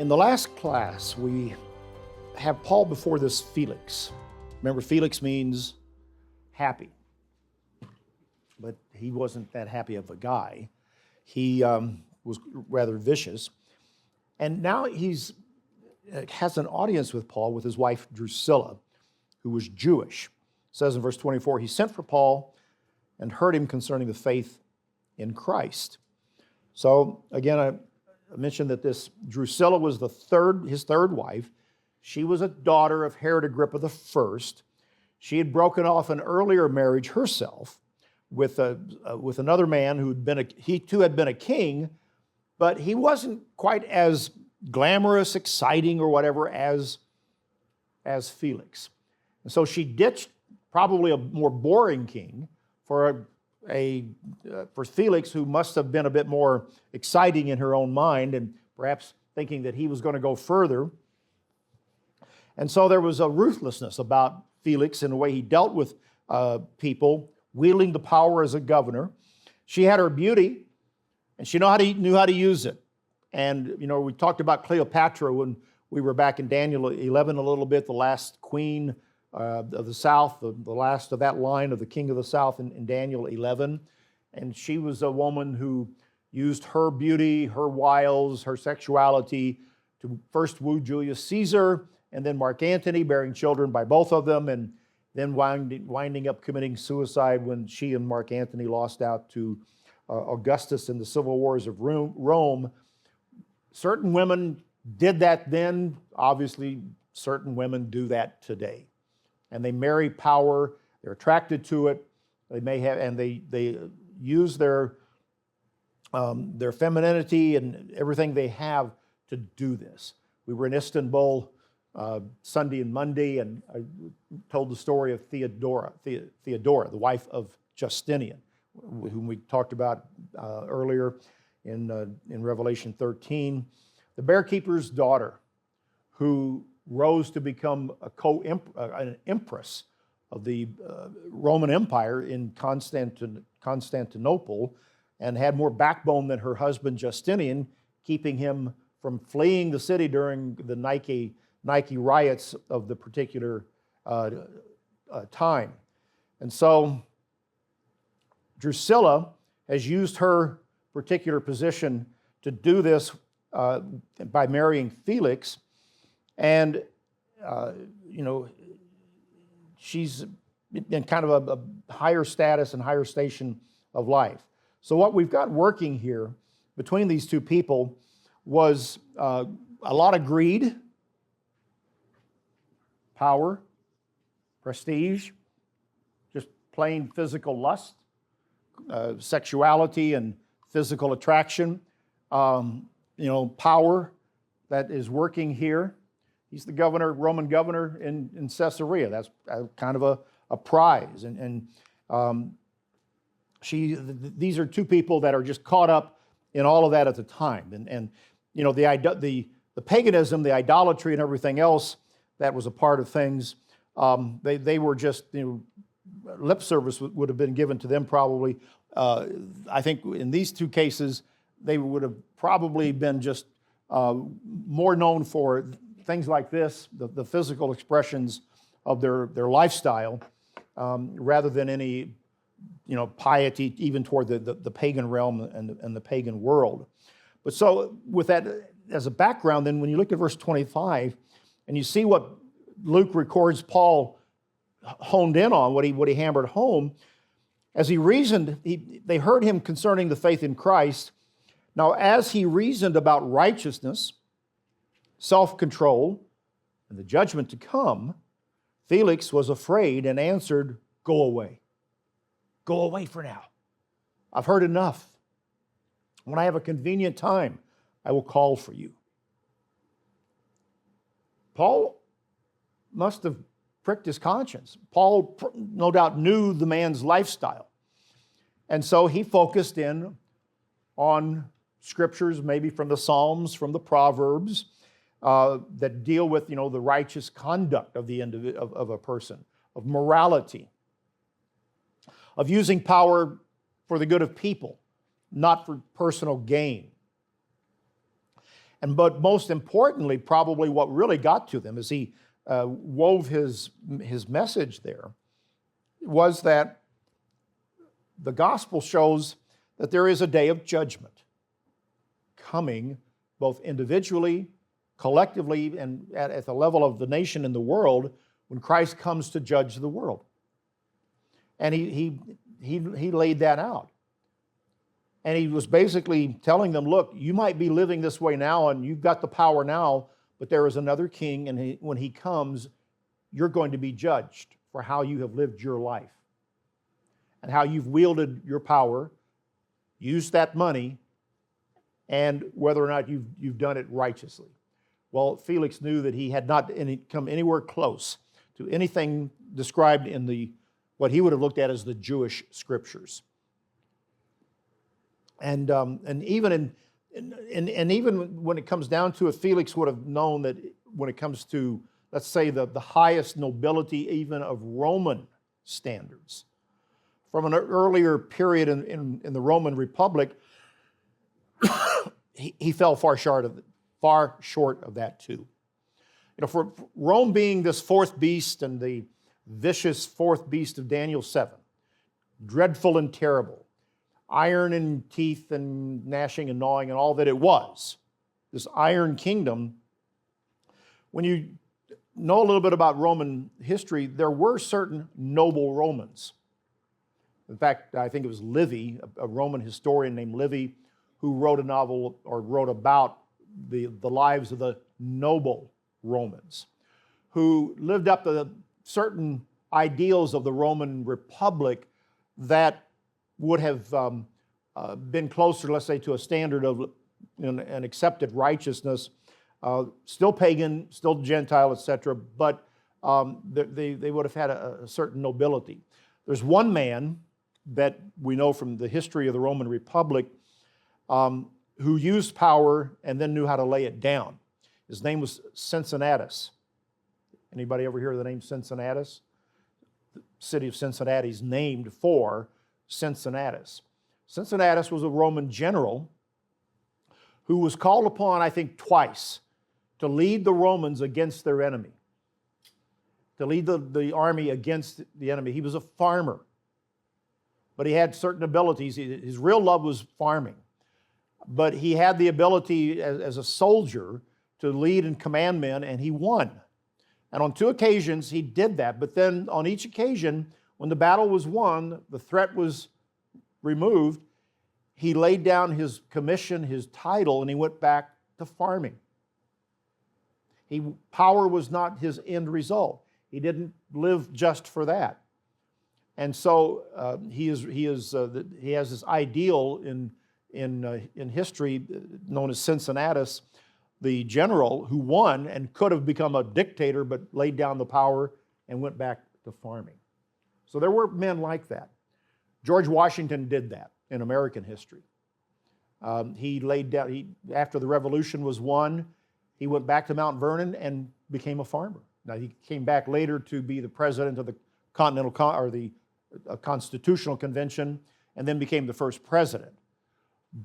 In the last class, we have Paul before this Felix. Remember, Felix means happy, but he wasn't that happy of a guy. He was rather vicious. And now he's has an audience with Paul with his wife Drusilla, who was Jewish. It says in verse 24, he sent for Paul and heard him concerning the faith in Christ. So again, I mentioned that this Drusilla was his third wife. She was a daughter of Herod Agrippa I. She had broken off an earlier marriage herself with another man he too had been a king, but he wasn't quite as glamorous, exciting, or whatever as Felix. And so she ditched probably a more boring king for Felix, who must have been a bit more exciting in her own mind and perhaps thinking that he was going to go further. And so there was a ruthlessness about Felix in the way he dealt with people, wielding the power as a governor. She had her beauty, and she knew how to use it. And, we talked about Cleopatra when we were back in Daniel 11 a little bit, the last queen of the south, the last of that line of the king of the south in Daniel 11. And she was a woman who used her beauty, her wiles, her sexuality to first woo Julius Caesar and then Mark Antony, bearing children by both of them, and then winding up committing suicide when she and Mark Antony lost out to Augustus in the civil wars of Rome. Certain women did that then. Obviously, certain women do that today. And they marry power. They're attracted to it. They use their femininity and everything they have to do this. We were in Istanbul Sunday and Monday, and I told the story of Theodora, the wife of Justinian, whom we talked about earlier in Revelation 13. The bearkeeper's daughter, who rose to become an empress of the Roman Empire in Constantinople, and had more backbone than her husband Justinian, keeping him from fleeing the city during the Nike riots of the particular time. And so Drusilla has used her particular position to do this by marrying Felix. And, she's in kind of a higher status and higher station of life. So what we've got working here between these two people was a lot of greed, power, prestige, just plain physical lust, sexuality and physical attraction, power that is working here. He's the Roman governor in Caesarea. That's kind of a prize. These are two people that are just caught up in all of that at the time. The paganism, the idolatry, and everything else that was a part of things, they were just, lip service would have been given to them probably. I think in these two cases, they would have probably been just more known for things like this, the physical expressions of their lifestyle, rather than any piety even toward the pagan realm and the pagan world. But so with that as a background, then when you look at verse 25 and you see what Luke records Paul honed in on, what he hammered home, as he reasoned, they heard him concerning the faith in Christ. Now, as he reasoned about righteousness, self-control, and the judgment to come, Felix was afraid and answered, "Go away. Go away for now. I've heard enough. When I have a convenient time, I will call for you." Paul must have pricked his conscience. Paul, no doubt, knew the man's lifestyle. And so he focused in on scriptures, maybe from the Psalms, from the Proverbs, that deal with, the righteous conduct of of a person, of morality, of using power for the good of people, not for personal gain. But most importantly, probably what really got to them as he wove his message there was that the gospel shows that there is a day of judgment coming both individually, collectively, and at the level of the nation and the world when Christ comes to judge the world. And he laid that out. And he was basically telling them, look, you might be living this way now and you've got the power now, but there is another king, and when he comes, you're going to be judged for how you have lived your life and how you've wielded your power, used that money, and whether or not you've done it righteously. Well, Felix knew that he had not come anywhere close to anything described in what he would have looked at as the Jewish scriptures. And even when it comes down to it, Felix would have known that when it comes to, let's say, the highest nobility even of Roman standards, from an earlier period in the Roman Republic, he fell far short of that too. For Rome being this fourth beast and the vicious fourth beast of Daniel 7, dreadful and terrible, iron in teeth and gnashing and gnawing and all that it was, this iron kingdom, when you know a little bit about Roman history, there were certain noble Romans. In fact, I think it was Livy, a Roman historian named Livy, who wrote a novel or wrote about the lives of the noble Romans, who lived up to certain ideals of the Roman Republic that would have been closer, let's say, to a standard of an accepted righteousness, still pagan, still Gentile, etc., but they would have had a certain nobility. There's one man that we know from the history of the Roman Republic who used power and then knew how to lay it down. His name was Cincinnatus. Anybody ever hear the name Cincinnatus? The city of Cincinnati is named for Cincinnatus. Cincinnatus was a Roman general who was called upon, I think, twice to lead the Romans against their enemy, to lead the army against the enemy. He was a farmer, but he had certain abilities. His real love was farming, but he had the ability as a soldier to lead and command men, and he won. And on 2 occasions, he did that. But then on each occasion, when the battle was won, the threat was removed, he laid down his commission, his title, and he went back to farming. Power was not his end result. He didn't live just for that. And so he has this ideal in history known as Cincinnatus, the general who won and could have become a dictator but laid down the power and went back to farming. So there were men like that. George Washington did that in American history. He laid down, after the Revolution was won, he went back to Mount Vernon and became a farmer. Now he came back later to be the president of the Constitutional Convention and then became the first president.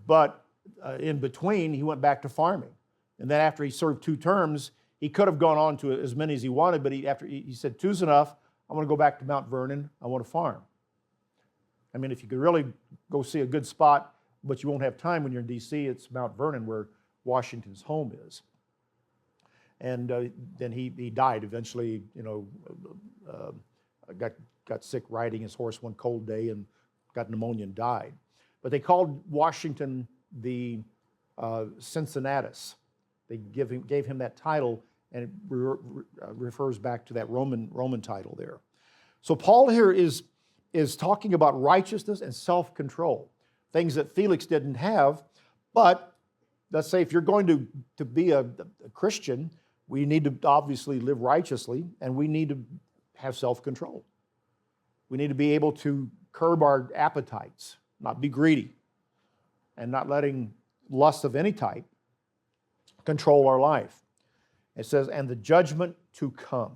But in between, he went back to farming. And then after he served 2 terms, he could have gone on to as many as he wanted, but he said, 2's enough. I want to go back to Mount Vernon. I want to farm. I mean, if you could really go see a good spot, but you won't have time when you're in D.C., it's Mount Vernon where Washington's home is. And then he died eventually, got sick riding his horse one cold day and got pneumonia and died. But they called Washington the Cincinnatus. They gave him that title, and it refers back to that Roman title there. So Paul here is talking about righteousness and self-control, things that Felix didn't have. But let's say if you're going to be a Christian, we need to obviously live righteously, and we need to have self-control. We need to be able to curb our appetites, not be greedy, and not letting lust of any type control our life. It says, and the judgment to come.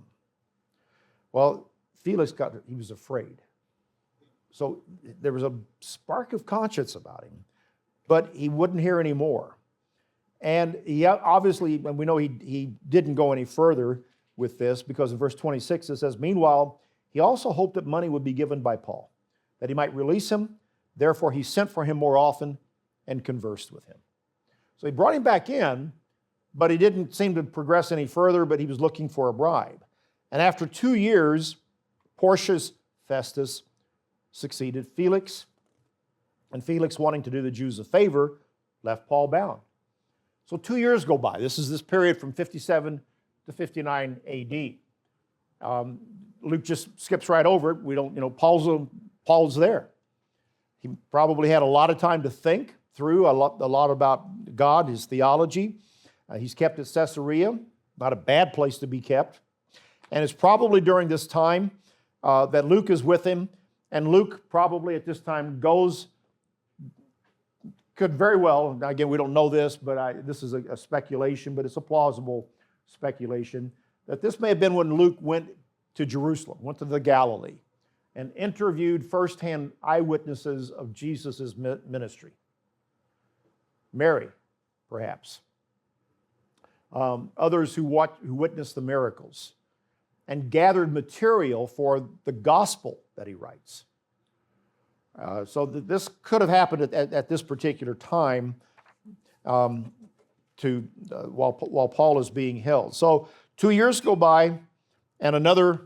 Well, Felix he was afraid. So there was a spark of conscience about him, but he wouldn't hear any more. And he obviously, and we know he didn't go any further with this, because in verse 26 it says, meanwhile, he also hoped that money would be given by Paul, that he might release him. Therefore, he sent for him more often and conversed with him. So he brought him back in, but he didn't seem to progress any further, but he was looking for a bribe. And after 2 years, Porcius Festus succeeded Felix, and Felix, wanting to do the Jews a favor, left Paul bound. So 2 years go by. This is this period from 57 to 59 AD. Luke just skips right over it. We don't, Paul's there. He probably had a lot of time to think through a lot about God, his theology. He's kept at Caesarea, not a bad place to be kept. And it's probably during this time that Luke is with him, and Luke probably at this time could very well, again, we don't know this, but this is a speculation, but it's a plausible speculation, that this may have been when Luke went to Jerusalem, went to the Galilee, and interviewed firsthand eyewitnesses of Jesus' ministry. Mary, perhaps. Others who witnessed the miracles, and gathered material for the gospel that he writes. So this could have happened at this particular time while Paul is being held. So 2 years go by, and another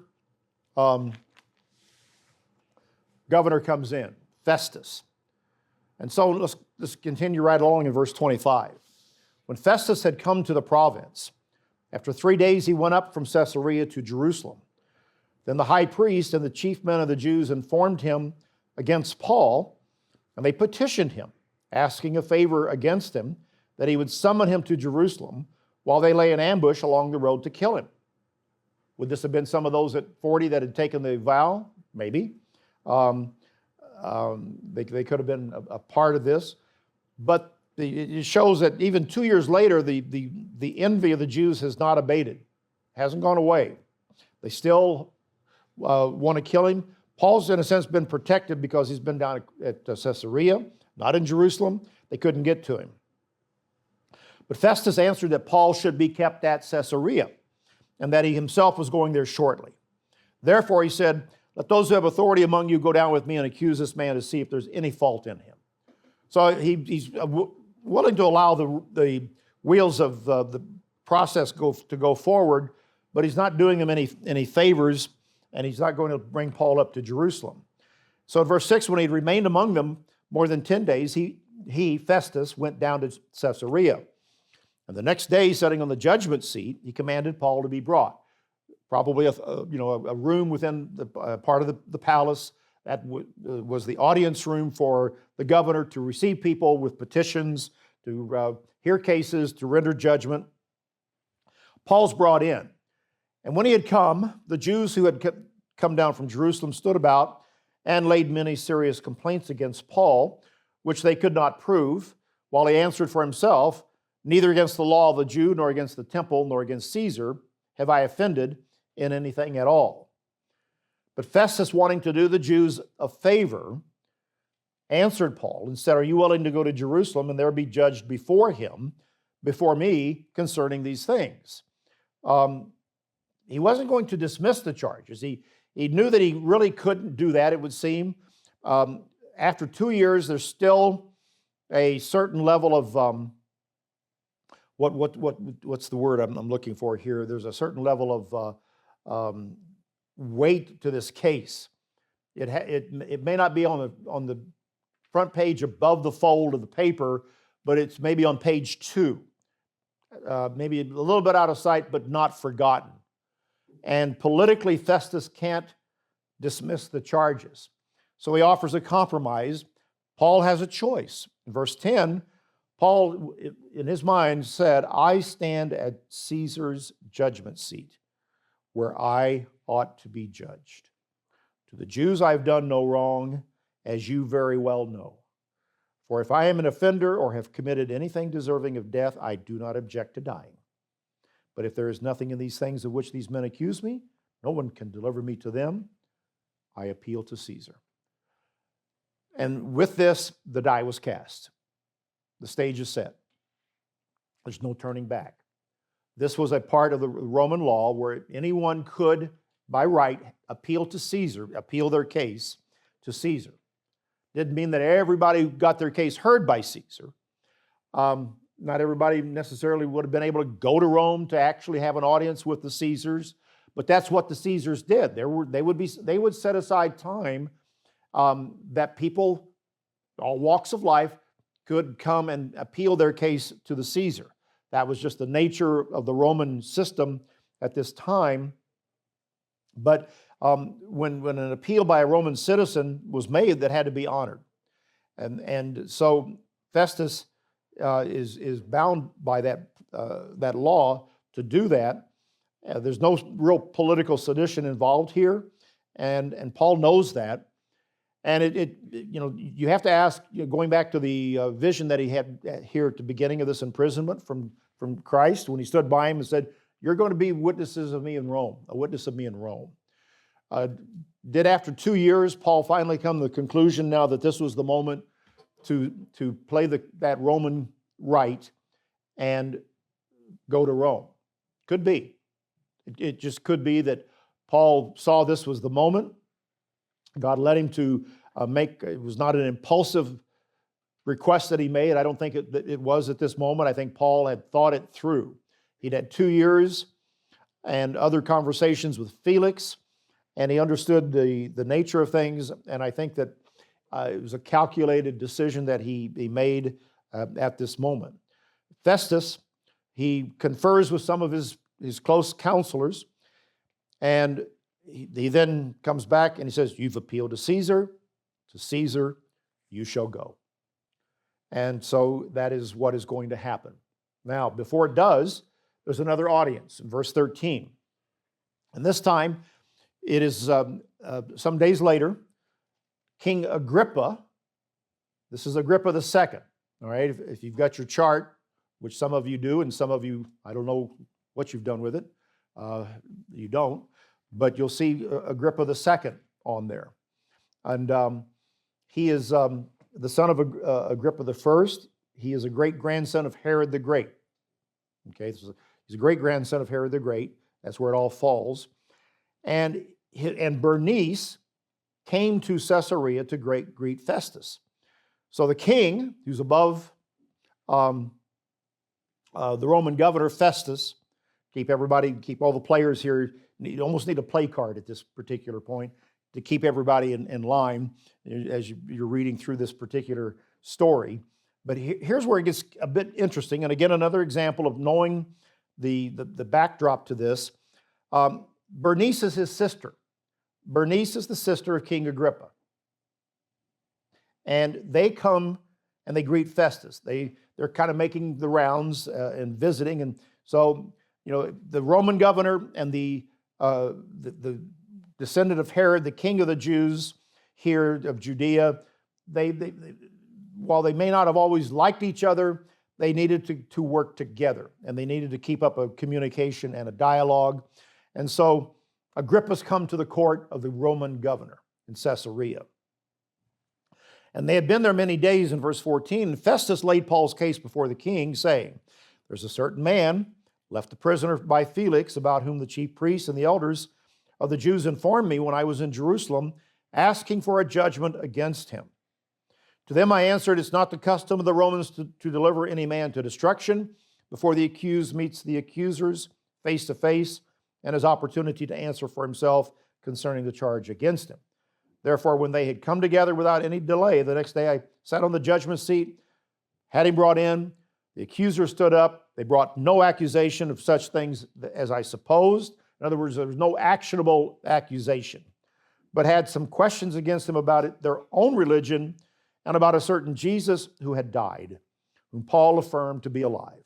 governor comes in, Festus. And so let's continue right along in verse 25. When Festus had come to the province, after 3 days he went up from Caesarea to Jerusalem. Then the high priest and the chief men of the Jews informed him against Paul, and they petitioned him, asking a favor against him, that he would summon him to Jerusalem while they lay in ambush along the road to kill him. Would this have been some of those at 40 that had taken the vow? Maybe. They could have been a part of this. But it shows that even 2 years later, the envy of the Jews has not abated, hasn't gone away. They still want to kill him. Paul's, in a sense, been protected because he's been down at Caesarea, not in Jerusalem. They couldn't get to him. But Festus answered that Paul should be kept at Caesarea, and that he himself was going there shortly. Therefore, he said, let those who have authority among you go down with me and accuse this man to see if there's any fault in him. So he's willing to allow the wheels of the process to go forward, but he's not doing him any favors, and he's not going to bring Paul up to Jerusalem. So in verse 6, when he had remained among them more than 10 days, he, Festus, went down to Caesarea. And the next day, sitting on the judgment seat, he commanded Paul to be brought. Probably a room within the part of the palace that was the audience room for the governor to receive people with petitions, to hear cases, to render judgment. Paul's brought in. And when he had come, the Jews who had come down from Jerusalem stood about and laid many serious complaints against Paul, which they could not prove, while he answered for himself, neither against the law of the Jew, nor against the temple, nor against Caesar have I offended in anything at all. But Festus, wanting to do the Jews a favor, answered Paul and said, are you willing to go to Jerusalem and there be judged before me, concerning these things? He wasn't going to dismiss the charges. He knew that he really couldn't do that, it would seem. After 2 years, there's still a certain level of, what's the word I'm looking for here? There's a certain level of weight to this case. It may not be on the front page above the fold of the paper, but it's maybe on page 2. Maybe a little bit out of sight, but not forgotten. And politically, Festus can't dismiss the charges. So he offers a compromise. Paul has a choice. In verse 10, Paul, in his mind, said, I stand at Caesar's judgment seat, where I ought to be judged. To the Jews I have done no wrong, as you very well know. For if I am an offender or have committed anything deserving of death, I do not object to dying. But if there is nothing in these things of which these men accuse me, no one can deliver me to them. I appeal to Caesar. And with this, the die was cast. The stage is set. There's no turning back. This was a part of the Roman law where anyone could, by right, appeal to Caesar, appeal their case to Caesar. Didn't mean that everybody got their case heard by Caesar. Not everybody necessarily would have been able to go to Rome to actually have an audience with the Caesars, but that's what the Caesars did. They would set aside time that people, all walks of life, could come and appeal their case to the Caesar. That was just the nature of the Roman system at this time. But when an appeal by a Roman citizen was made, that had to be honored. And so Festus is bound by that law to do that. There's no real political sedition involved here, and Paul knows that. And you have to ask, going back to the vision that he had here at the beginning of this imprisonment from Christ, when he stood by him and said, "You're going to be witnesses of me in Rome, a witness of me in Rome." Did after 2 years, Paul finally come to the conclusion now that this was the moment to play that Roman right and go to Rome? Could be. It just could be that Paul saw this was the moment. God led him to it was not an impulsive request that he made. I don't think it was at this moment. I think Paul had thought it through. He'd had 2 years and other conversations with Felix, and he understood the nature of things, and I think that it was a calculated decision that he made at this moment. Festus, he confers with some of his close counselors, and he then comes back and he says, "You've appealed to Caesar you shall go." And so that is what is going to happen. Now, before it does, there's another audience in verse 13. And this time, it is some days later, King Agrippa, this is Agrippa II, all right? If you've got your chart, which some of you do, and some of you, I don't know what you've done with it, you don't, but you'll see Agrippa II on there. And he is the son of Agrippa I. He is a great-grandson of Herod the Great. Okay, he's a great-grandson of Herod the Great. That's where it all falls. And Bernice came to Caesarea to greet Festus. So the king, who's above the Roman governor, Festus, keep all the players here, you almost need a play card at this particular point to keep everybody in line as you're reading through this particular story. But here's where it gets a bit interesting, and again, another example of knowing the backdrop to this. Bernice is his sister. Bernice is the sister of King Agrippa. And they come and they greet Festus. They're kind of making the rounds and visiting. And so, the Roman governor and the descendant of Herod, the king of the Jews here of Judea, while they may not have always liked each other, they needed to work together, and they needed to keep up a communication and a dialogue. And so Agrippa's come to the court of the Roman governor in Caesarea. And they had been there many days in verse 14. And Festus laid Paul's case before the king, saying, "There's a certain man left a prisoner by Felix, about whom the chief priests and the elders of the Jews informed me when I was in Jerusalem, asking for a judgment against him. To them I answered, it's not the custom of the Romans to deliver any man to destruction before the accused meets the accusers face to face and has opportunity to answer for himself concerning the charge against him. Therefore, when they had come together without any delay, the next day I sat on the judgment seat, had him brought in. The accuser stood up. They brought no accusation of such things as I supposed. In other words, there was no actionable accusation, but had some questions against him about their own religion and about a certain Jesus who had died, whom Paul affirmed to be alive.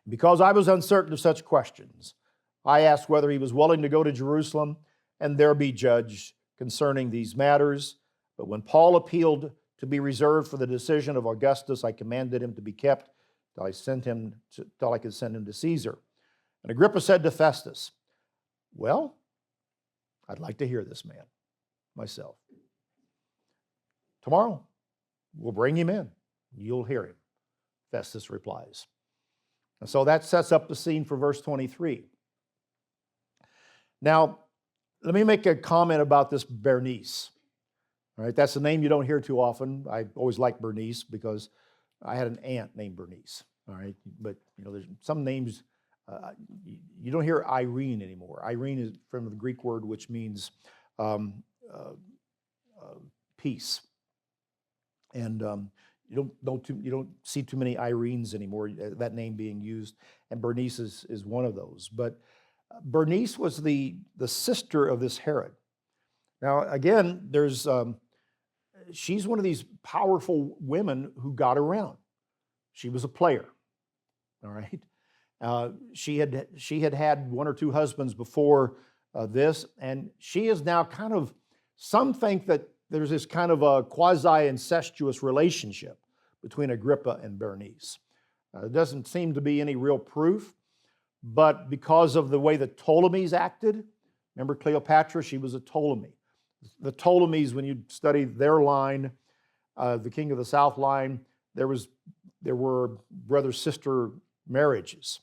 Because I was uncertain of such questions, I asked whether he was willing to go to Jerusalem and there be judged concerning these matters. But when Paul appealed to be reserved for the decision of Augustus, I commanded him to be kept till I could send him to Caesar. And Agrippa said to Festus, well, I'd like to hear this man myself. Tomorrow, we'll bring him in. You'll hear him. Festus replies. And so that sets up the scene for verse 23. Now, let me make a comment about this Bernice. All right, that's a name you don't hear too often. I always liked Bernice because I had an aunt named Bernice. All right, but there's some names you don't hear Irene anymore. Irene is from the Greek word which means peace, and you don't see too many Irenes anymore. That name being used, and Bernice is one of those. But Bernice was the sister of this Herod. Now again, she's one of these powerful women who got around. She was a player. All right. She had had one or two husbands before this, and she is now kind of, some think that there's this kind of a quasi-incestuous relationship between Agrippa and Bernice. There doesn't seem to be any real proof, but because of the way the Ptolemies acted, remember Cleopatra, she was a Ptolemy. The Ptolemies, when you study their line, the king of the south line, there were brother-sister marriages.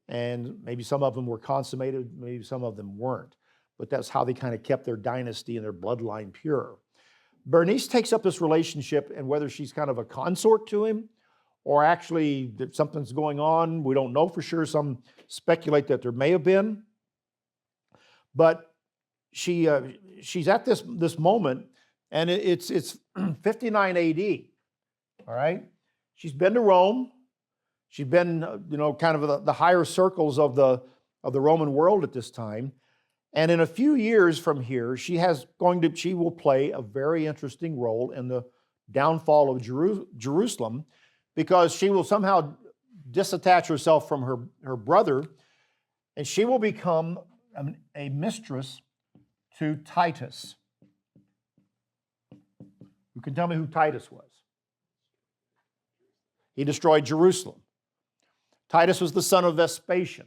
And maybe some of them were consummated, maybe some of them weren't. But that's how they kind of kept their dynasty and their bloodline pure. Bernice takes up this relationship, and whether she's kind of a consort to him or actually something's going on, we don't know for sure. Some speculate that there may have been. But she's at this moment, and it's 59 AD, all right? She's been to Rome. She's been, kind of the higher circles of the Roman world at this time. And in a few years from here, she will play a very interesting role in the downfall of Jerusalem, because she will somehow disattach herself from her brother, and she will become a mistress to Titus. Who can tell me who Titus was? He destroyed Jerusalem. Titus was the son of Vespasian.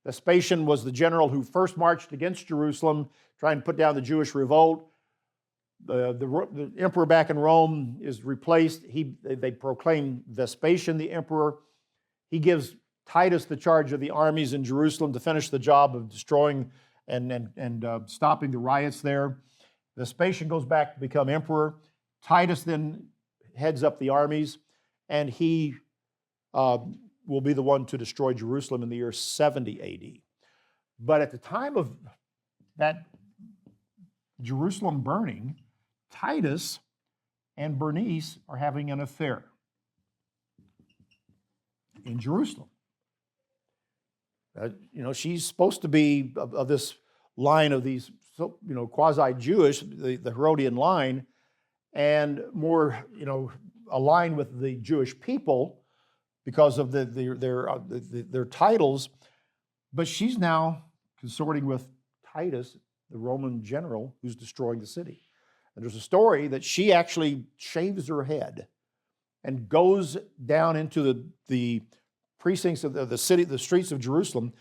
Vespasian was the general who first marched against Jerusalem, trying to put down the Jewish revolt. The emperor back in Rome is replaced. They proclaim Vespasian the emperor. He gives Titus the charge of the armies in Jerusalem to finish the job of destroying and stopping the riots there. Vespasian goes back to become emperor. Titus then heads up the armies, and he will be the one to destroy Jerusalem in the year 70 AD. But at the time of that Jerusalem burning, Titus and Bernice are having an affair in Jerusalem. She's supposed to be of this line of these, quasi-Jewish, the Herodian line, and more, aligned with the Jewish people because of their titles. But she's now consorting with Titus, the Roman general who's destroying the city. And there's a story that she actually shaves her head and goes down into the precincts of the city, the streets of Jerusalem,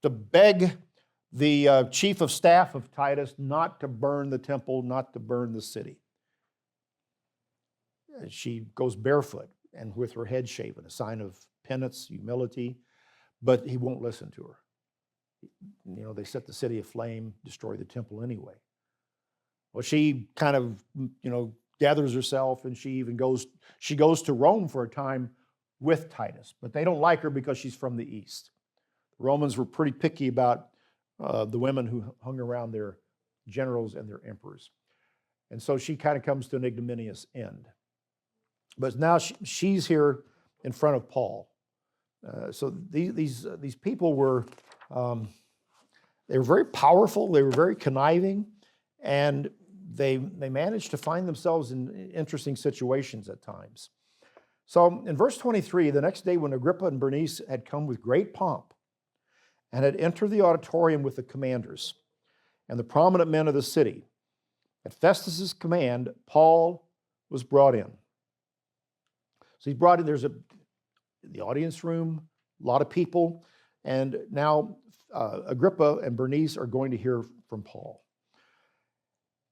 to beg the chief of staff of Titus not to burn the temple, not to burn the city. She goes barefoot and with her head shaven, a sign of penance, humility, but he won't listen to her. They set the city aflame, destroy the temple anyway. Well, she kind of, gathers herself, and she goes to Rome for a time with Titus, but they don't like her because she's from the east. The Romans were pretty picky about the women who hung around their generals and their emperors. And so she kind of comes to an ignominious end. But now she's here in front of Paul. So these people were, they were very powerful, they were very conniving, and they managed to find themselves in interesting situations at times. So in verse 23, the next day when Agrippa and Bernice had come with great pomp and had entered the auditorium with the commanders and the prominent men of the city, at Festus's command, Paul was brought in. So he's brought in, there's the audience room, a lot of people, and now Agrippa and Bernice are going to hear from Paul.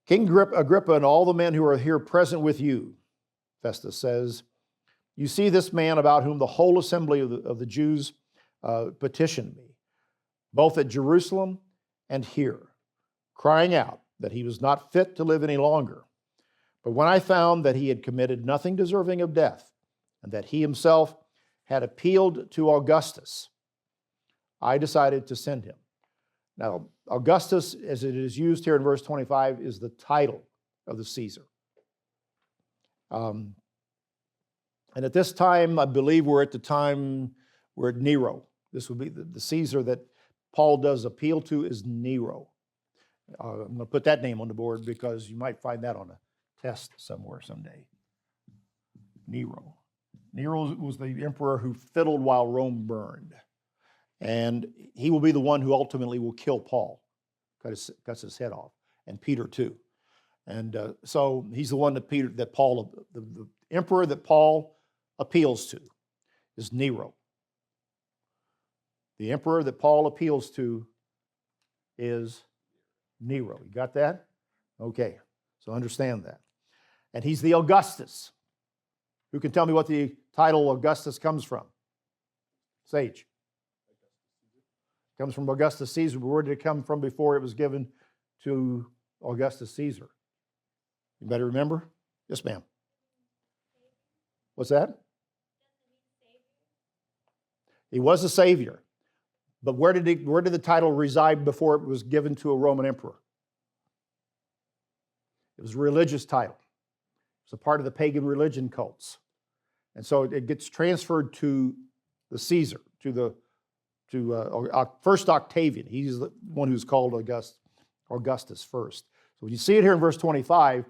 King Agrippa and all the men who are here present with you, Festus says, you see this man about whom the whole assembly of the Jews petitioned me, both at Jerusalem and here, crying out that he was not fit to live any longer. But when I found that he had committed nothing deserving of death, and that he himself had appealed to Augustus, I decided to send him. Now, Augustus, as it is used here in verse 25, is the title of the Caesar. And at this time, I believe we're at Nero. This would be the Caesar that Paul does appeal to is Nero. I'm going to put that name on the board because you might find that on a test somewhere someday. Nero. Nero was the emperor who fiddled while Rome burned. And he will be the one who ultimately will kill Paul, cuts his head off, and Peter too. And so he's the one that Paul, the emperor that Paul appeals to is Nero. The emperor that Paul appeals to is Nero. You got that? Okay, so understand that. And he's the Augustus. Who can tell me what the title Augustus comes from? Sage. It comes from Augustus Caesar. Where did it come from before it was given to Augustus Caesar? You better remember? Yes, ma'am. What's that? He was a savior. But where did the title reside before it was given to a Roman emperor? It was a religious title. It was a part of the pagan religion cults. And so it gets transferred to the Caesar, to first Octavian. He's the one who's called Augustus first. So when you see it here in verse 25,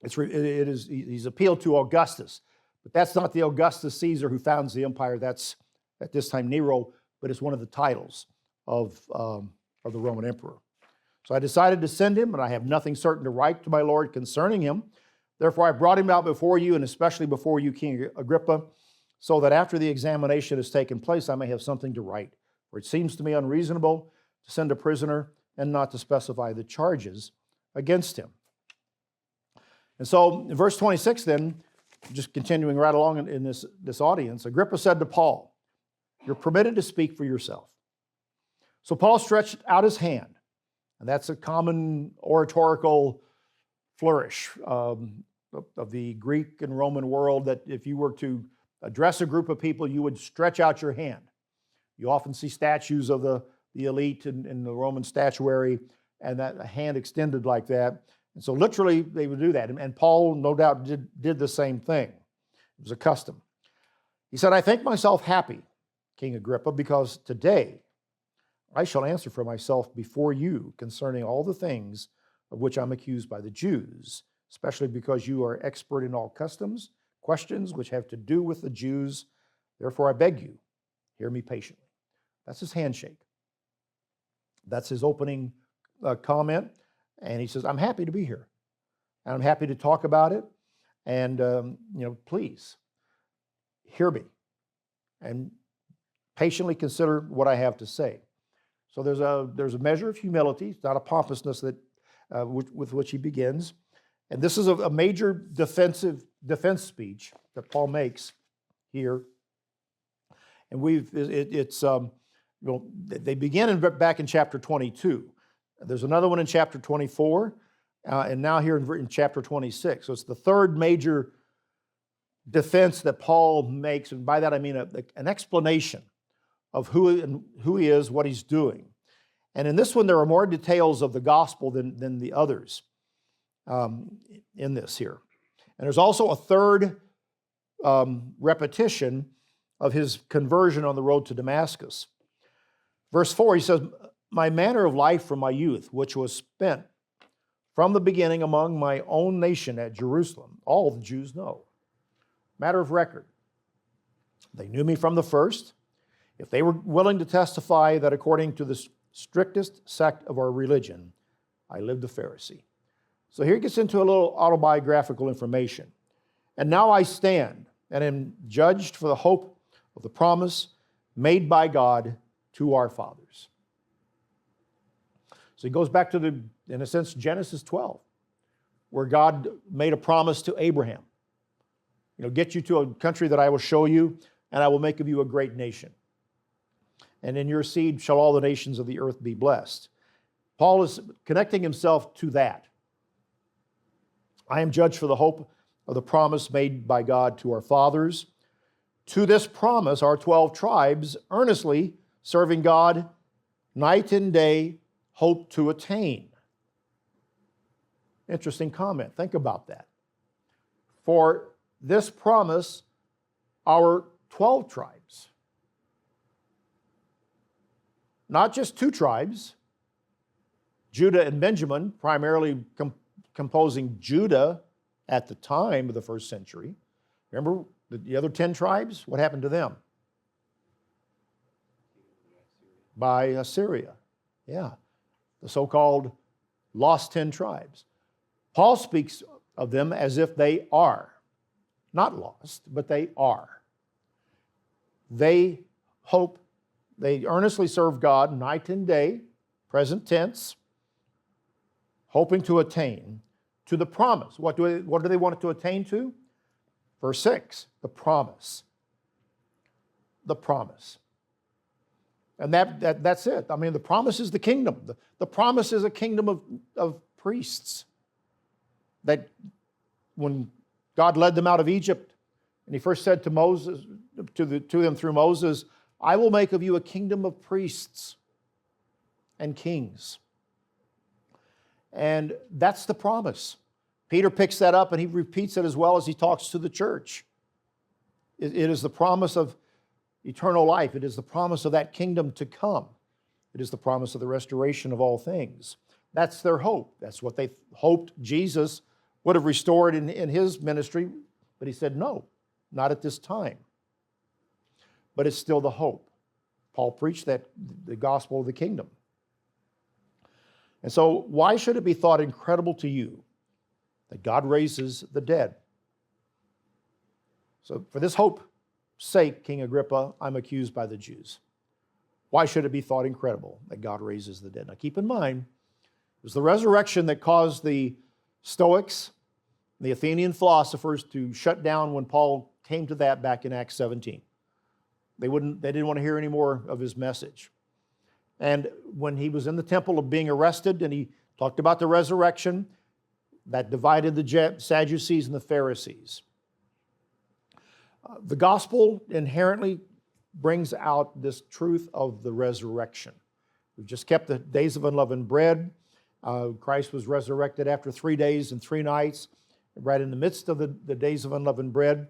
he's appealed to Augustus. But that's not the Augustus Caesar who founds the empire. That's at this time Nero, but it's one of the titles of the Roman emperor. So I decided to send him, and I have nothing certain to write to my Lord concerning him. Therefore I brought him out before you, and especially before you, King Agrippa, so that after the examination has taken place, I may have something to write. For it seems to me unreasonable to send a prisoner and not to specify the charges against him. And so in verse 26 then, just continuing right along in this audience, Agrippa said to Paul, "You're permitted to speak for yourself." So Paul stretched out his hand, and that's a common oratorical flourish of the Greek and Roman world, that if you were to address a group of people, you would stretch out your hand. You often see statues of the elite in the Roman statuary, and that a hand extended like that. And so literally they would do that. And Paul, no doubt, did the same thing. It was a custom. He said, "I think myself happy, King Agrippa, because today I shall answer for myself before you concerning all the things of which I'm accused by the Jews, especially because you are expert in all customs, questions which have to do with the Jews. Therefore I beg you, hear me patiently." That's his handshake. That's his opening comment. And he says, "I'm happy to be here. And I'm happy to talk about it. And, please hear me and patiently consider what I have to say." So there's a measure of humility. It's not a pompousness with which he begins. And this is a major defense speech that Paul makes here. And they begin back in chapter 22. There's another one in chapter 24, and now here in chapter 26. So it's the third major defense that Paul makes, and by that I mean an explanation of who he is, what he's doing. And in this one, there are more details of the gospel than the others in this here. And there's also a third repetition of his conversion on the road to Damascus. Verse 4, he says, "My manner of life from my youth, which was spent from the beginning among my own nation at Jerusalem, all the Jews know." Matter of record. They knew me from the first. If they were willing to testify that according to the strictest sect of our religion, I lived a Pharisee. So here he gets into a little autobiographical information. "And now I stand and am judged for the hope of the promise made by God to our fathers." So he goes back to in a sense, Genesis 12, where God made a promise to Abraham. get you to a country that I will show you, and I will make of you a great nation. And in your seed shall all the nations of the earth be blessed. Paul is connecting himself to that. I am judged for the hope of the promise made by God to our fathers. To this promise, our 12 tribes, earnestly serving God night and day, hope to attain. Interesting comment. Think about that. For this promise, our 12 tribes, not just 2 tribes, Judah and Benjamin, primarily composing Judah at the time of the first century. Remember the other 10 tribes? What happened to them? By Assyria. Yeah, the so-called lost 10 tribes. Paul speaks of them as if they are. Not lost, but they are. They hope, they earnestly serve God night and day, present tense, hoping to attain to the promise. What do they want it to attain to? Verse 6, the promise. The promise. And that's it. I mean, the promise is the kingdom. The promise is a kingdom of priests. That when God led them out of Egypt, and He first said to Moses, to them through Moses, I will make of you a kingdom of priests and kings. And that's the promise. Peter picks that up and he repeats it as well as he talks to the church. It is the promise of eternal life. It is the promise of that kingdom to come. It is the promise of the restoration of all things. That's their hope. That's what they hoped Jesus would have restored in His ministry, but He said, no, not at this time. But it's still the hope. Paul preached that, the gospel of the kingdom. And so, why should it be thought incredible to you that God raises the dead? So, for this hope's sake, King Agrippa, I'm accused by the Jews. Why should it be thought incredible that God raises the dead? Now, keep in mind, it was the resurrection that caused the Stoics, the Athenian philosophers, to shut down when Paul came to that back in Acts 17. They didn't want to hear any more of his message. And when he was in the temple of being arrested and he talked about the resurrection, that divided the Sadducees and the Pharisees. The gospel inherently brings out this truth of the resurrection. We've just kept the days of unleavened bread. Christ was resurrected after 3 days and 3 nights, right in the midst of the days of unleavened bread,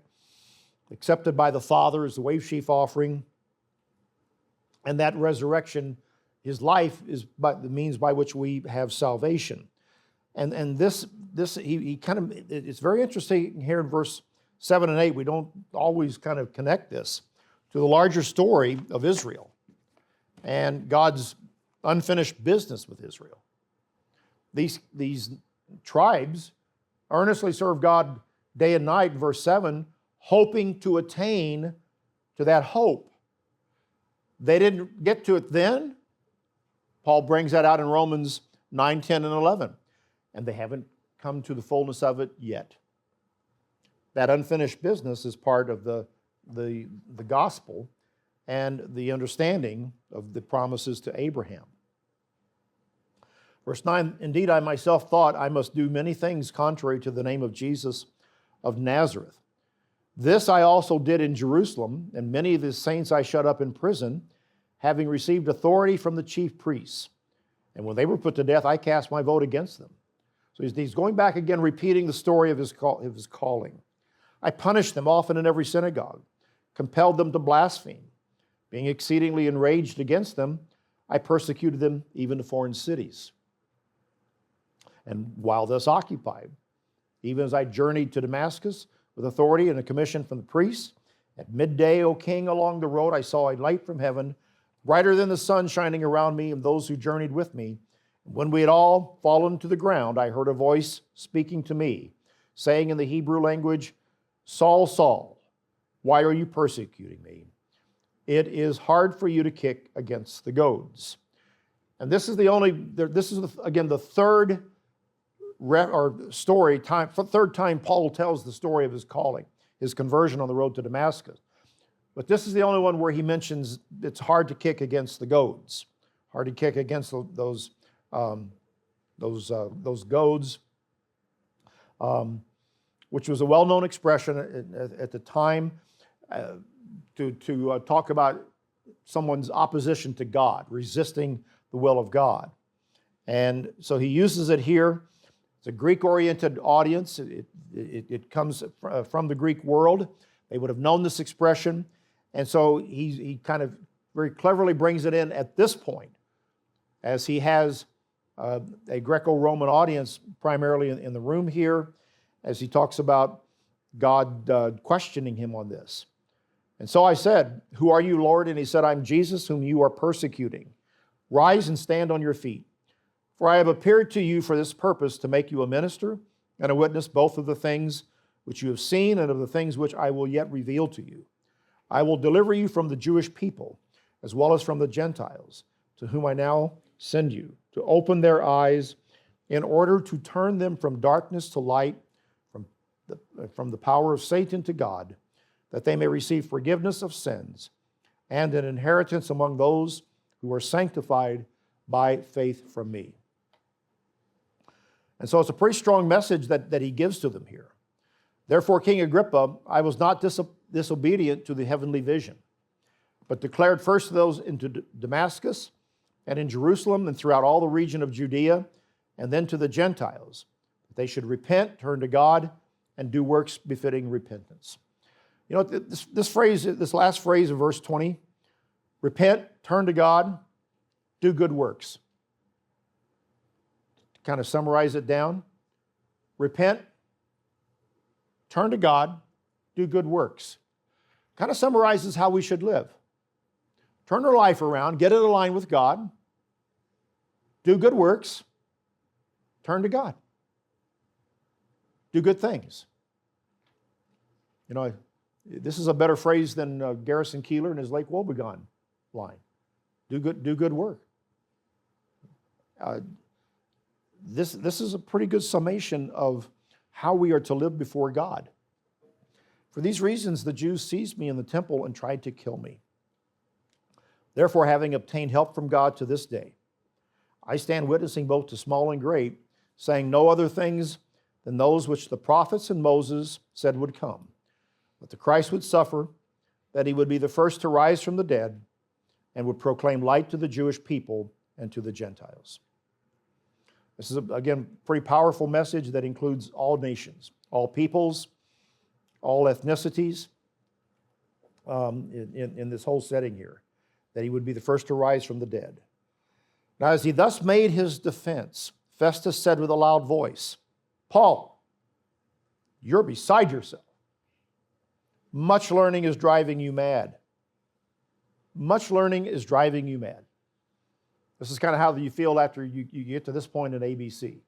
accepted by the Father as the wave sheaf offering. And that resurrection, His life, is the means by which we have salvation. And this he kind of, it's very interesting here in verse 7 and 8. We don't always kind of connect this to the larger story of Israel and God's unfinished business with Israel. These tribes earnestly serve God day and night, in verse 7, hoping to attain to that hope. They didn't get to it then. Paul brings that out in Romans 9, 10, and 11. And they haven't come to the fullness of it yet. That unfinished business is part of the gospel and the understanding of the promises to Abraham. Verse 9, indeed I myself thought I must do many things contrary to the name of Jesus of Nazareth. This I also did in Jerusalem, and many of the saints I shut up in prison, having received authority from the chief priests. And when they were put to death, I cast my vote against them. So he's going back again, repeating the story of his calling. I punished them often in every synagogue, compelled them to blaspheme. Being exceedingly enraged against them, I persecuted them even to foreign cities. And while thus occupied, even as I journeyed to Damascus with authority and a commission from the priests, at midday, O king, along the road I saw a light from heaven, brighter than the sun shining around me and those who journeyed with me. And when we had all fallen to the ground, I heard a voice speaking to me, saying in the Hebrew language, Saul, Saul, why are you persecuting me? It is hard for you to kick against the goads. And this is again the third time Paul tells the story of his calling. his conversion on the road to Damascus. But this is the only one where he mentions it's hard to kick against the goads, hard to kick against those goads, which was a well-known expression at the time to talk about someone's opposition to God, resisting the will of God. And so he uses it here. It's a Greek-oriented audience. It comes from the Greek world. They would have known this expression. And so he kind of very cleverly brings it in at this point, as he has a Greco-Roman audience primarily in the room here, as he talks about God questioning him on this. And so I said, "Who are you, Lord?" And he said, "I'm Jesus, whom you are persecuting. Rise and stand on your feet. For I have appeared to you for this purpose, to make you a minister and a witness both of the things which you have seen and of the things which I will yet reveal to you. I will deliver you from the Jewish people, as well as from the Gentiles, to whom I now send you, to open their eyes in order to turn them from darkness to light, from the power of Satan to God, that they may receive forgiveness of sins and an inheritance among those who are sanctified by faith from me." And so it's a pretty strong message that he gives to them here. "Therefore, King Agrippa, I was not disobedient to the heavenly vision, but declared first to those into Damascus and in Jerusalem and throughout all the region of Judea, and then to the Gentiles, that they should repent, turn to God, and do works befitting repentance." You know, this last phrase of verse 20, repent, turn to God, do good works. To kind of summarize it down, repent, turn to God, do good works. Kind of summarizes how we should live. Turn our life around, get it aligned with God, do good works, turn to God, do good things. You know, this is a better phrase than Garrison Keillor and his Lake Wobegon line. Do good work. This is a pretty good summation of how we are to live before God. "For these reasons the Jews seized me in the temple and tried to kill me. Therefore, having obtained help from God to this day, I stand witnessing both to small and great, saying no other things than those which the prophets and Moses said would come, that the Christ would suffer, that he would be the first to rise from the dead, and would proclaim light to the Jewish people and to the Gentiles." This is, again, a pretty powerful message that includes all nations, all peoples, all ethnicities in this whole setting here, that he would be the first to rise from the dead. Now, as he thus made his defense, Festus said with a loud voice, "Paul, you're beside yourself. Much learning is driving you mad." Much learning is driving you mad. This is kind of how you feel after you get to this point in ABC.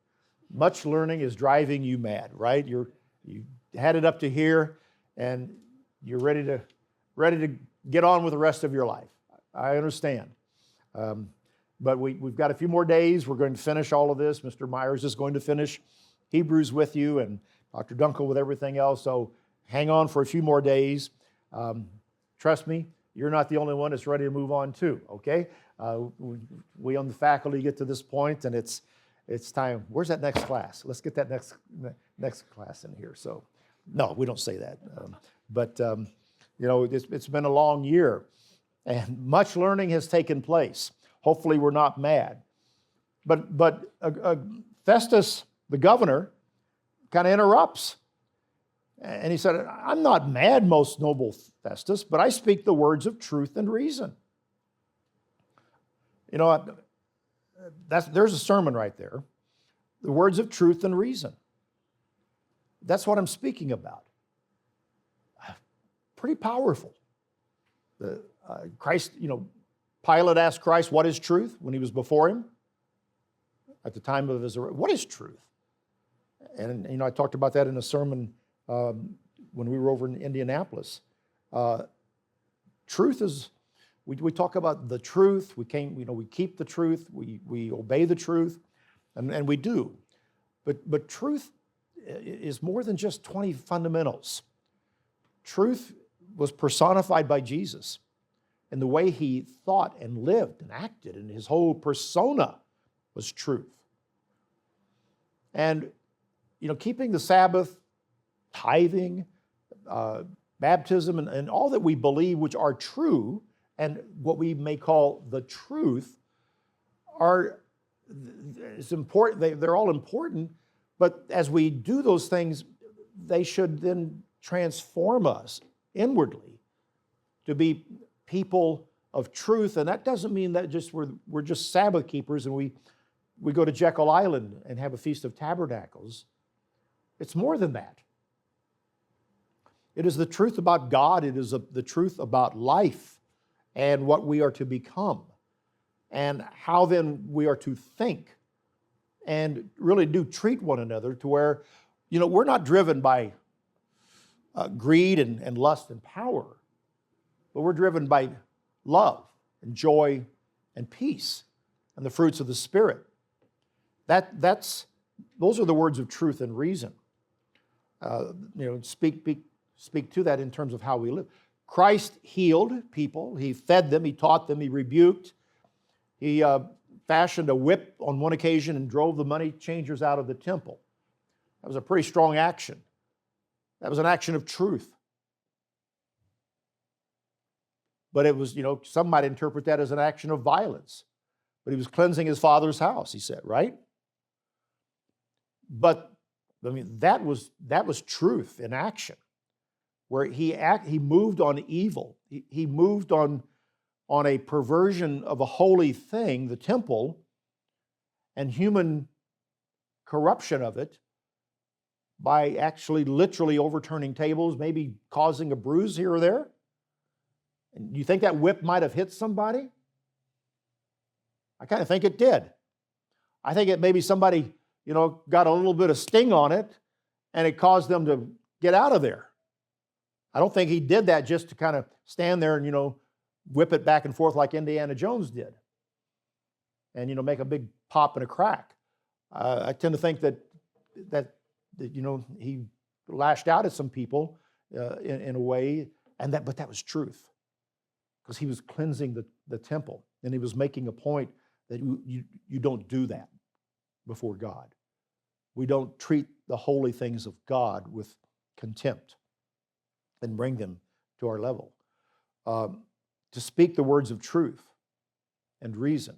Much learning is driving you mad, right? You had it up to here, and you're ready to get on with the rest of your life. I understand. But we've got a few more days. We're going to finish all of this. Mr. Myers is going to finish Hebrews with you, and Dr. Dunkel with everything else. So hang on for a few more days. Trust me, you're not the only one that's ready to move on too, okay? We on the faculty get to this point, and it's time. Where's that next class? Let's get that next class in here. So, no, we don't say that. But you know, it's been a long year, and much learning has taken place. Hopefully we're not mad. But Festus, the governor, kind of interrupts. And he said, "I'm not mad, most noble Festus, but I speak the words of truth and reason." You know, there's a sermon right there. The words of truth and reason. That's what I'm speaking about. Pretty powerful. Christ, you know, Pilate asked Christ, "What is truth?" when he was before him at the time of his arrest. What is truth? And, you know, I talked about that in a sermon when we were over in Indianapolis. Truth is, we talk about the truth. We keep the truth. We obey the truth, and we do. But truth is more than just 20 fundamentals. Truth was personified by Jesus in the way he thought and lived and acted, and his whole persona was truth. And, keeping the Sabbath, tithing, baptism, and all that we believe which are true, and what we may call the truth, it's important. They're all important, but as we do those things, they should then transform us inwardly to be people of truth. And that doesn't mean that we're just Sabbath keepers and we go to Jekyll Island and have a Feast of Tabernacles. It's more than that. It is the truth about God. It is the truth about life and what we are to become and how then we are to think and really do treat one another to where, we're not driven by greed and lust and power, but we're driven by love and joy and peace and the fruits of the Spirit. Those are the words of truth and reason. Speak to that in terms of how we live. Christ healed people. He fed them. He taught them. He rebuked. He fashioned a whip on one occasion and drove the money changers out of the temple. That was a pretty strong action. That was an action of truth. But it was, some might interpret that as an action of violence. But he was cleansing his Father's house, he said, right? But, that was truth in action, where he moved on evil. He moved on a perversion of a holy thing, the temple, and human corruption of it by actually literally overturning tables, maybe causing a bruise here or there. And you think that whip might have hit somebody? I kind of think it did. I think it maybe somebody, got a little bit of sting on it and it caused them to get out of there. I don't think he did that just to kind of stand there and, whip it back and forth like Indiana Jones did and, make a big pop and a crack. I tend to think that he lashed out at some people in a way, but that was truth because he was cleansing the temple and he was making a point that you don't do that before God. We don't treat the holy things of God with contempt and bring them to our level. To speak the words of truth and reason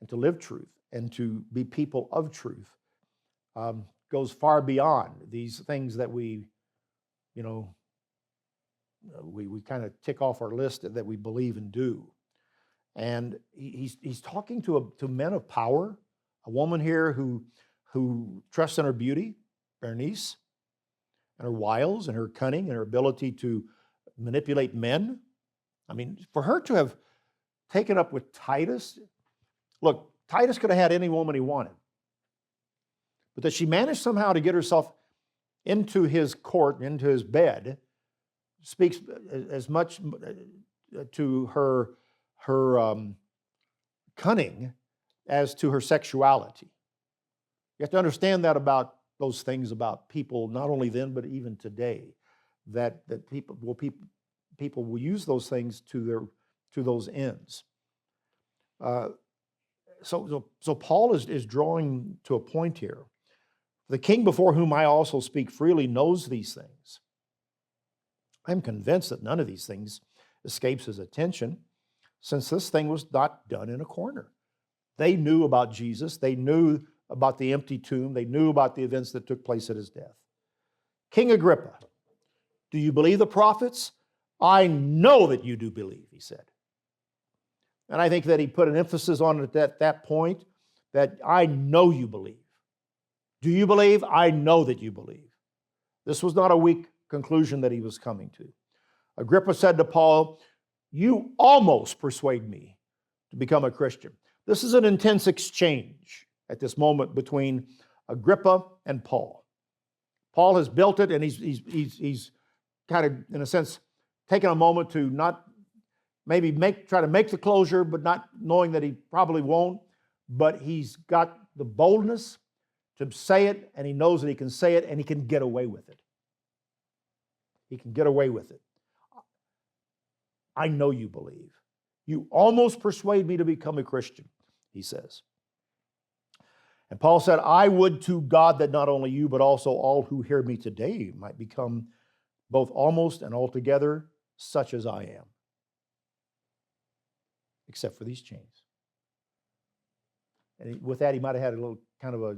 and to live truth and to be people of truth goes far beyond these things that we kind of tick off our list that we believe and do. And he's talking to men of power, a woman here who trusts in her beauty, Bernice, and her wiles and her cunning and her ability to manipulate men. For her to have taken up with Titus, look, Titus could have had any woman he wanted. But that she managed somehow to get herself into his court, into his bed, speaks as much to her cunning as to her sexuality. You have to understand that about those things about people, not only then, but even today, that people will use those things to those ends. So Paul is drawing to a point here. The king before whom I also speak freely knows these things. I'm convinced that none of these things escapes his attention, since this thing was not done in a corner. They knew about Jesus. They knew about the empty tomb. They knew about the events that took place at his death. King Agrippa, do you believe the prophets? I know that you do believe, he said. And I think that he put an emphasis on it at that point, that I know you believe. Do you believe? I know that you believe. This was not a weak conclusion that he was coming to. Agrippa said to Paul, you almost persuade me to become a Christian. This is an intense exchange at this moment between Agrippa and Paul. Paul has built it, and he's kind of, in a sense, taken a moment to not maybe try to make the closure, but not knowing that he probably won't. But he's got the boldness to say it, and he knows that he can say it, and he can get away with it. He can get away with it. I know you believe. You almost persuade me to become a Christian, he says. And Paul said, I would to God that not only you, but also all who hear me today might become both almost and altogether such as I am. Except for these chains. And with that, he might have had a little kind of a,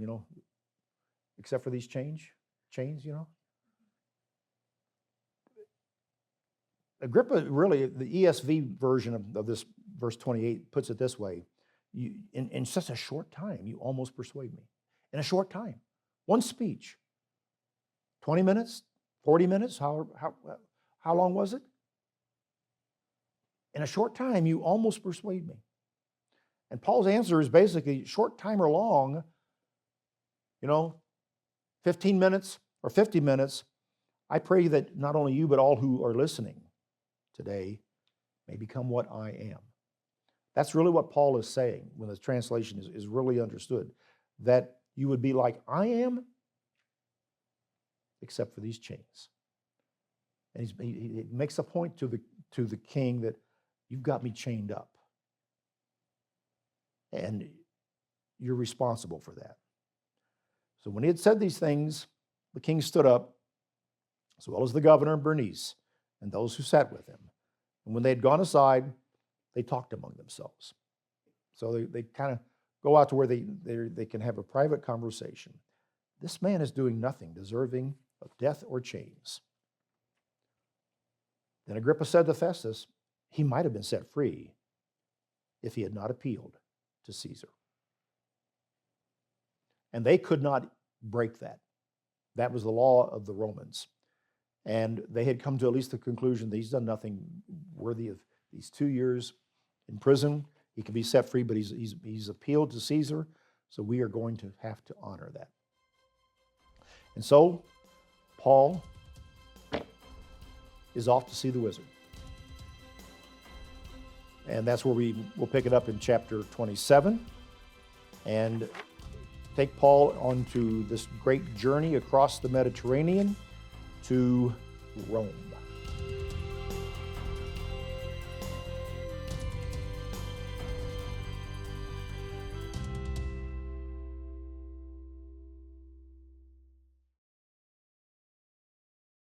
except for these chains, Agrippa, really, the ESV version of this verse 28 puts it this way. In such a short time, you almost persuade me. In a short time. One speech. 20 minutes? 40 minutes? How long was it? In a short time, you almost persuade me. And Paul's answer is basically, short time or long, 15 minutes or 50 minutes, I pray that not only you, but all who are listening today may become what I am. That's really what Paul is saying when the translation is really understood. That you would be like I am, except for these chains. And he makes a point to the king that you've got me chained up. And you're responsible for that. So when he had said these things, the king stood up, as well as the governor and Bernice, and those who sat with him. And when they had gone aside, they talked among themselves. So they kind of go out to where they can have a private conversation. This man is doing nothing deserving of death or chains. Then Agrippa said to Festus, he might have been set free if he had not appealed to Caesar. And they could not break that. That was the law of the Romans. And they had come to at least the conclusion that he's done nothing worthy of these 2 years in prison. He can be set free, but he's appealed to Caesar, so we are going to have to honor that. And so, Paul is off to see the wizard. And that's where we'll pick it up in chapter 27 and take Paul onto this great journey across the Mediterranean to Rome.